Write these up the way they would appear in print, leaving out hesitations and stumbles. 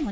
My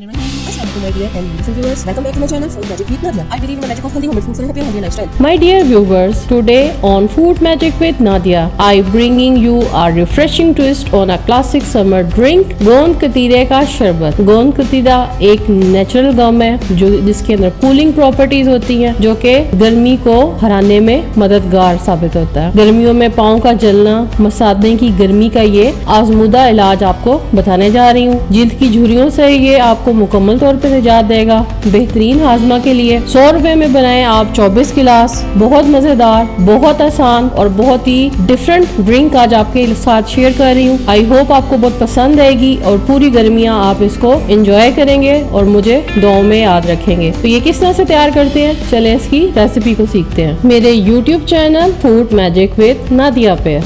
dear and beautiful viewers, welcome back to my channel Food Magic with Nadia. I believe in the magic of healthy homemade foods and happy healthy lifestyle. My dear viewers, today on Food Magic with Nadia, I bringing you a refreshing twist on a classic summer drink, गोंद कतीरे का शरबत। गोंद कतीरा एक natural गम है जो जिसके अंदर cooling properties होती हैं, जो कि गर्मी को हराने में मददगार साबित होता है। गर्मियों में पाँव का जलना, मसादे की गर्मी का ये आजमूदा इलाज आपको बताने जा रही हूँ। जिल्द की झुर्रियों से ये आपको मुकम्मल तौर पे निजात देगा। बेहतरीन हाजमा के लिए 100 रुपए में बनाएं आप 24 गिलास। बहुत मजेदार, बहुत आसान और बहुत ही डिफरेंट ड्रिंक आज आपके साथ शेयर कर रही हूँ। आई होप आपको बहुत पसंद आएगी और पूरी गर्मियाँ आप इसको एंजॉय करेंगे और मुझे दुआओं में याद रखेंगे। तो ये किस तरह से तैयार करते हैं, चले इसकी रेसिपी को सीखते हैं मेरे YouTube channel food magic with Nadia पे।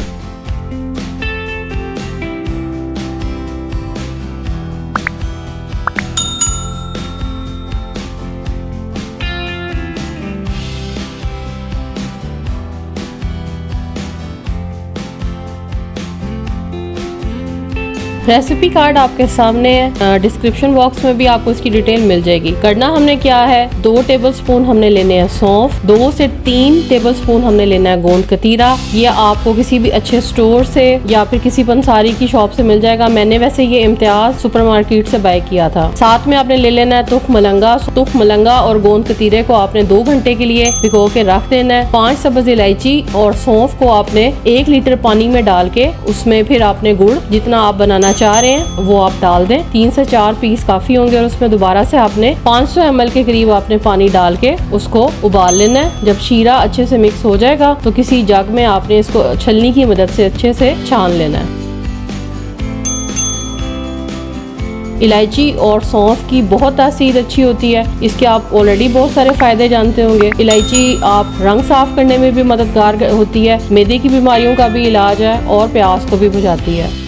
रेसिपी कार्ड आपके सामने है, डिस्क्रिप्शन बॉक्स में भी आपको इसकी डिटेल मिल जाएगी। करना हमने क्या है, 2 टेबलस्पून हमने लेने हैं सौंफ, 2 से 3 टेबलस्पून हमने लेना है गोंद कतीरा। ये आपको किसी भी अच्छे स्टोर से या फिर किसी पंसारी की शॉप से मिल जाएगा। मैंने वैसे ये इम्तियाज सुपरमार्केट से बाय किया था। साथ में आपने ले लेना है तुख मलंगा। तुख मलंगा और गोंद कतीरे को आपने 2 घंटे के लिए भिगो के रख देना है। 5 सब्ज इलायची और सौंफ को आपने 1 लीटर पानी में डाल के उसमें फिर आपने गुड़ जितना आप बनाना चाह रहे हैं वो आप डाल दें। 3 से 4 पीस काफी होंगे और उसमें दोबारा से आपने 500 ml के करीब आपने पानी डाल के उसको उबाल लेना है। जब शीरा अच्छे से मिक्स हो जाएगा तो किसी जग में आपने इसको छलनी की मदद से अच्छे से छान लेना है। इलायची और सौंफ की बहुत तासीर अच्छी होती है, इसके आप ऑलरेडी बहुत सारे फायदे जानते होंगे। इलायची आप रंग साफ करने में भी मददगार होती है, मैदे की बीमारियों का भी इलाज है और प्यास को भी बुझाती है।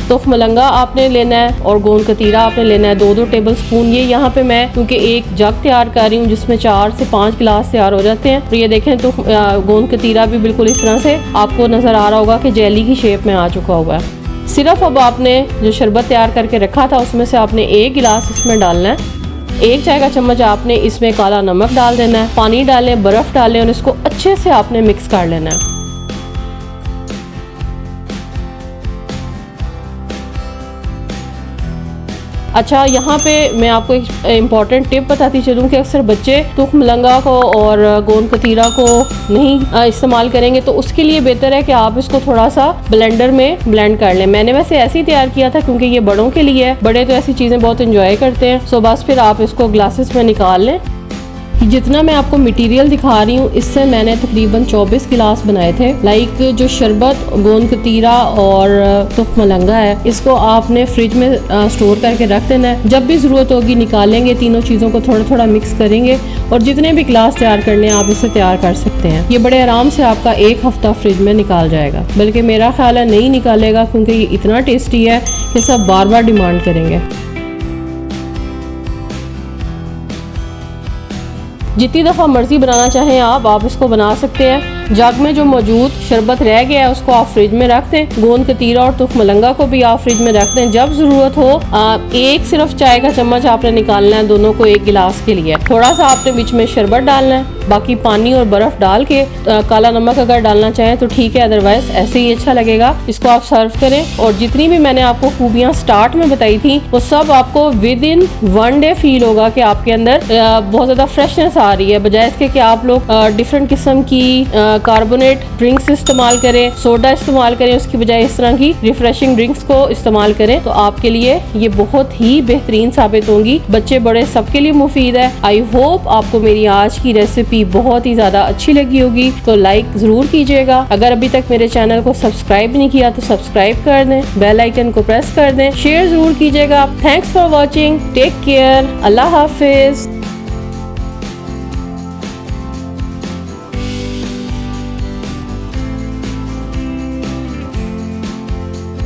तुख मलंगा आपने लेना है और गोंद कतीरा आपने लेना है 2-2 टेबलस्पून। ये यहाँ पे मैं क्योंकि एक जग तैयार कर रही हूँ जिसमें 4 से 5 गिलास तैयार हो जाते हैं। तो ये देखें तो गोंद कतीरा भी बिल्कुल इस तरह से आपको नजर आ रहा होगा कि जेली की शेप में आ चुका हुआ है। सिर्फ अब आपने जो शरबत तैयार करके रखा था उसमें से आपने 1 गिलास इसमें डालना है। 1 चाय का चम्मच आपने इसमें काला नमक डाल देना है। पानी डालें, बर्फ डालें और इसको अच्छे से आपने मिक्स कर लेना है। अच्छा, यहाँ पे मैं आपको एक इम्पॉर्टेंट टिप बताती चलूँ कि अक्सर बच्चे तुख मलंगा को और गोंद कतीरा को नहीं इस्तेमाल करेंगे, तो उसके लिए बेहतर है कि आप इसको थोड़ा सा ब्लेंडर में ब्लेंड कर लें। मैंने वैसे ऐसे ही तैयार किया था क्योंकि ये बड़ों के लिए है, बड़े तो ऐसी चीज़ें बहुत इंजॉय करते हैं। सो बस फिर आप इसको ग्लासेस में निकाल लें। जितना मैं आपको मटेरियल दिखा रही हूँ इससे मैंने तकरीबन 24 गिलास बनाए थे। लाइक जो शरबत, गोंद कतीरा और तुख मलंगा है, इसको आपने फ्रिज में स्टोर करके रख देना है। जब भी ज़रूरत होगी निकालेंगे, तीनों चीज़ों को थोड़ा थोड़ा मिक्स करेंगे और जितने भी गिलास तैयार करने हैं आप इसे तैयार कर सकते हैं। ये बड़े आराम से आपका 1 हफ्ता फ्रिज में निकाल जाएगा, बल्कि मेरा ख्याल है नहीं निकालेगा क्योंकि ये इतना टेस्टी है कि सब बार बार डिमांड करेंगे। जितनी दफ़ा मर्जी बनाना चाहें आप इसको बना सकते हैं। जग में जो मौजूद शरबत रह गया है उसको आप फ्रिज में रख दें। गोंद कतीरा और तुख मलंगा को भी आप फ्रिज में रख दें। जब ज़रूरत हो एक सिर्फ चाय का चम्मच आपने निकालना है दोनों को 1 गिलास के लिए। थोड़ा सा आपने बीच में शरबत डालना है, बाकी पानी और बर्फ़ डाल के काला नमक अगर डालना चाहें तो ठीक है, अदरवाइज ऐसे ही अच्छा लगेगा। इसको आप सर्व करें और जितनी भी मैंने आपको खूबियाँ स्टार्ट में बताई थी वो सब आपको विद इन 1 डे फील होगा कि आपके अंदर बहुत ज़्यादा फ्रेशनेस आ रही है, बजाय इसके कि आप लोग डिफरेंट किस्म की कार्बोनेट ड्रिंक्स इस्तेमाल करें, सोडा इस्तेमाल करें, उसकी बजाय इस तरह की रिफ्रेशिंग ड्रिंक्स को इस्तेमाल करें तो आपके लिए ये बहुत ही बेहतरीन साबित होंगी। बच्चे बड़े सबके लिए मुफीद है। आई होप आपको मेरी आज की रेसिपी बहुत ही ज़्यादा अच्छी लगी होगी, तो लाइक ज़रूर कीजिएगा। अगर अभी तक मेरे चैनल को सब्सक्राइब नहीं किया तो सब्सक्राइब कर दें, बेल आइकन को प्रेस कर दें, शेयर ज़रूर कीजिएगा। Thanks for watching, take care, अल्लाह हाफिज़।